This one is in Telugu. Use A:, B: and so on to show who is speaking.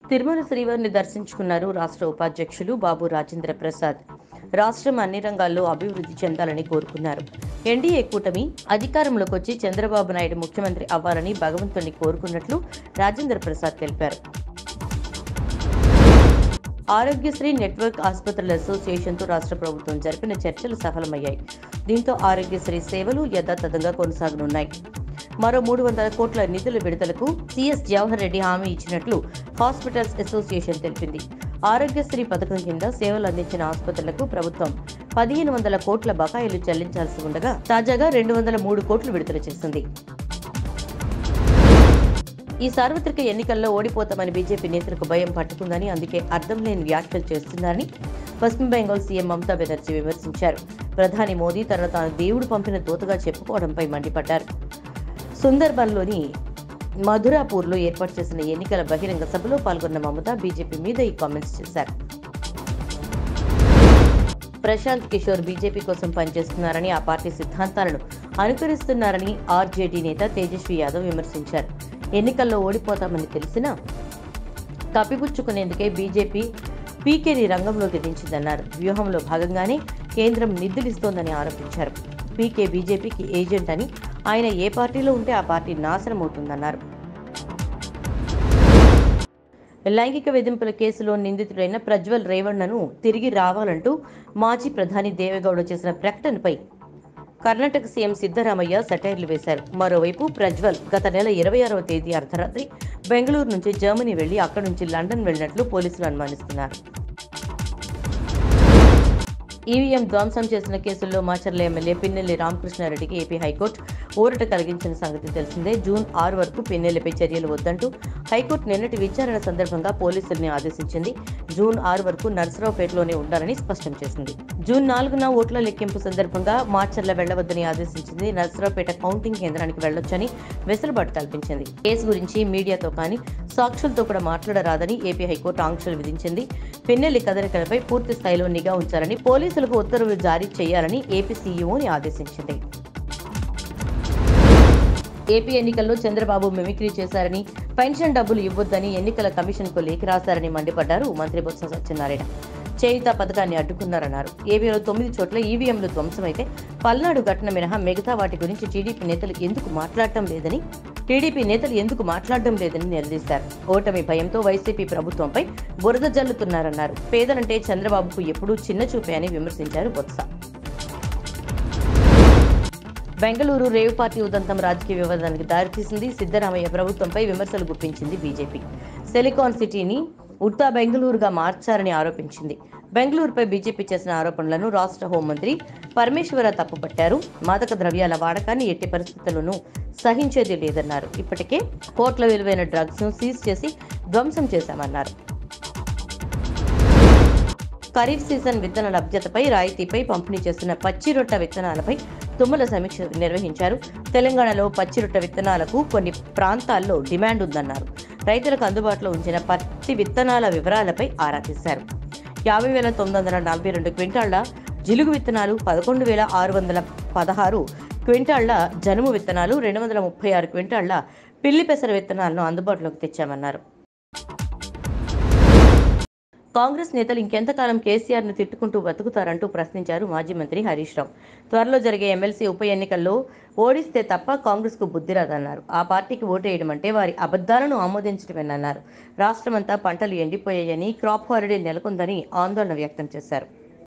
A: తిరుమల శ్రీవారిని దర్శించుకున్నారు రాష్ట్ర ఉపాధ్యక్షులు బాబు రాజేంద్ర ప్రసాద్. రాష్ట్రం అన్ని రంగాల్లో అభివృద్ధి చెందాలని కోరుకున్నారు. ఎన్డీఏ కూటమి అధికారంలోకి వచ్చి చంద్రబాబు నాయుడు ముఖ్యమంత్రి అవ్వాలని భగవంతుని కోరుకున్నట్లు రాజేంద్ర ప్రసాద్ తెలిపారు. ఆరోగ్యశ్రీ నెట్వర్క్ ఆసుపత్రుల అసోసియేషన్తో రాష్ట్ర ప్రభుత్వం జరిపిన చర్చలు సఫలమయ్యాయి. దీంతో ఆరోగ్యశ్రీ సేవలు యథాతథంగా కొనసాగనున్నాయి. మరో 300 కోట్ల నిధుల విడుదలకు సీఎస్ జవహర్ రెడ్డి హామీ ఇచ్చినట్లు హాస్పిటల్స్ అసోసియేషన్ తెలిపింది. ఆరోగ్యశ్రీ పథకం కింద సేవలు అందించిన ఆసుపత్రులకు ప్రభుత్వం 1500 కోట్ల బకాయిలు చెల్లించాల్సి ఉండగా తాజాగా 203 కోట్లు విడుదల చేసింది. ఈ సార్వత్రిక ఎన్నికల్లో ఓడిపోతామని బీజేపీ నేతలకు భయం పట్టుకుందని, అందుకే అర్థం లేని వ్యాఖ్యలు చేస్తున్నారని పశ్చిమ బెంగాల్ సీఎం మమతా బెనర్జీ విమర్శించారు. ప్రధాని మోదీ తనను తాను దేవుడు పంపిన దూతగా చెప్పుకోవడంపై మండిపడ్డారు. సుందర్బన్లోని మధురాపూర్లో ఏర్పాటు చేసిన ఎన్నికల బహిరంగ సభలో పాల్గొన్న మమత బీజేపీ మీద ఈ కామెంట్స్ చేశారు. ప్రశాంత్ కిషోర్ బీజేపీ కోసం పనిచేస్తున్నారని, ఆ పార్టీ సిద్ధాంతాలను అనుకరిస్తున్నారని ఆర్జేడీ నేత తేజస్వి యాదవ్ విమర్శించారు. ఎన్నికల్లో ఓడిపోతామని తెలిసినా కప్పిపుచ్చుకునేందుకే బీజేపీ పీకేని రంగంలోకి దించిందన్నారు. వ్యూహంలో భాగంగానే కేంద్రం నిధులిస్తోందని ఆరోపించారు. పీకే బీజేపీకి ఏజెంట్ అని, ఆయన ఏ పార్టీలో ఉంటే ఆ పార్టీ నాశనం అవుతుందన్నారు. లైంగిక వేధింపుల కేసులో నిందితుడైన ప్రజ్వల్ రేవణ్ణను తిరిగి రావాలంటూ మాజీ ప్రధాని దేవేగౌడ చేసిన ప్రకటనపై కర్ణాటక సీఎం సిద్ధరామయ్య సెటైర్లు వేశారు. మరోవైపు ప్రజ్వల్ గత నెల 26వ తేదీ అర్ధరాత్రి బెంగళూరు నుంచి జర్మనీ వెళ్లి అక్కడి నుంచి లండన్ వెళ్లినట్లు పోలీసులు అనుమానిస్తున్నారు. ఈవీఎం ధ్వంసం చేసిన కేసుల్లో మాచర్ల ఎమ్మెల్యే పిన్నెల్లి రామకృష్ణారెడ్డికి ఏపీ హైకోర్టు ఊరట కలిగించిన సంగతి తెలిసిందే. జూన్ 6 వరకు పిన్నెల్లిపై చర్యలు వద్దంటూ హైకోర్టు నిన్నటి విచారణ సందర్భంగా పోలీసుల్ని ఆదేశించింది. జూన్ 6 వరకు నర్సరావుపేటలోనే ఉండాలని స్పష్టం చేసింది. జూన్ 4న ఓట్ల లెక్కింపు సందర్భంగా మాచర్ల వెళ్లవద్దని ఆదేశించింది. నర్సరావుపేట కౌంటింగ్ కేంద్రానికి వెళ్లొచ్చని వెసులుబాటు కల్పించింది. కేసు గురించి మీడియాతో కానీ సాక్షులతో కూడా మాట్లాడరాదని ఏపీ హైకోర్టు ఆంక్షలు విధించింది. పిన్నెల్లి కదలికలపై పూర్తి స్థాయిలో నిఘా ఉంచాలని, పోలీసులకు ఉత్తర్వులు జారీ చేయాలని ఏపీ సీఈఓని ఆదేశించింది. ఏపీ ఎన్నికల్లో చంద్రబాబు మిమిక్రీ చేశారని, పెన్షన్ డబ్బులు ఇవ్వొద్దని ఎన్నికల కమిషన్కు లేఖ రాశారని మండిపడ్డారు మంత్రి బొత్స సత్యనారాయణ. చేయుత పథకాన్ని అడ్డుకున్నారన్నారు. ఏపీలో 9 చోట్ల ఈవీఎంలు ధ్వంసమైతే పల్నాడు ఘటన మినహా మిగతా వాటి గురించి టీడీపీ నేతలు ఎందుకు మాట్లాడటం లేదని నిలదీశారు. ఓటమి భయంతో వైసీపీ ప్రభుత్వంపై బురద జల్లుతున్నారన్నారు. పేదలంటే చంద్రబాబుకు ఎప్పుడూ చిన్న చూపే అని విమర్శించారు బొత్స. బెంగళూరు రేవ్ పార్టీ ఉదంతం రాజకీయ వివాదానికి దారితీసింది. సిద్ధరామయ్య ప్రభుత్వంపై విమర్శలు గుప్పించింది బీజేపీ. సిలికాన్ సిటీని ఉత్తా బెంగళూరుగా మార్చారని ఆరోపించింది. బెంగళూరుపై బీజేపీ చేసిన ఆరోపణలను రాష్ట్ర హోంమంత్రి పరమేశ్వర తప్పుపట్టారు. మాదక ద్రవ్యాల వాడకాన్ని ఎట్టి పరిస్థితుల్లోనూ సహించేది లేదన్నారు. ఇప్పటికే కోట్ల విలువైన డ్రగ్స్ ను సీజ్ చేసి ధ్వంసం చేశామన్నారు. ఖరీఫ్ సీజన్ విత్తన లభ్యతపై, రాయితీపై పంపిణీ చేస్తున్న పచ్చిరొట్ట విత్తనాలపై తుమ్మల సమీక్ష నిర్వహించారు. తెలంగాణలో పచ్చిరొట్ట విత్తనాలకు కొన్ని ప్రాంతాల్లో డిమాండ్ ఉందన్నారు. రైతులకు అందుబాటులో ఉంచిన పత్తి విత్తనాల వివరాలపై ఆరా తీశారు. 50,942 క్వింటాళ్ల జిలుగు విత్తనాలు, 11,616 క్వింటాళ్ల జనుము విత్తనాలు, 236 క్వింటాళ్ల పిల్లి పెసర విత్తనాలను అందుబాటులోకి తెచ్చామన్నారు. కాంగ్రెస్ నేతలు ఇంకెంతకాలం కేసీఆర్ను తిట్టుకుంటూ బతుకుతారంటూ ప్రశ్నించారు మాజీ మంత్రి హరీష్ రావు. త్వరలో జరిగే ఎమ్మెల్సీ ఉప ఎన్నికల్లో ఓడిస్తే తప్ప కాంగ్రెస్కు బుద్ధి రాదన్నారు. ఆ పార్టీకి ఓటేయడం అంటే వారి అబద్ధాలను ఆమోదించడమేనన్నారు. రాష్ట్రమంతా పంటలు ఎండిపోయాయని, క్రాప్ హాలిడే నెలకొందని ఆందోళన వ్యక్తం చేశారు.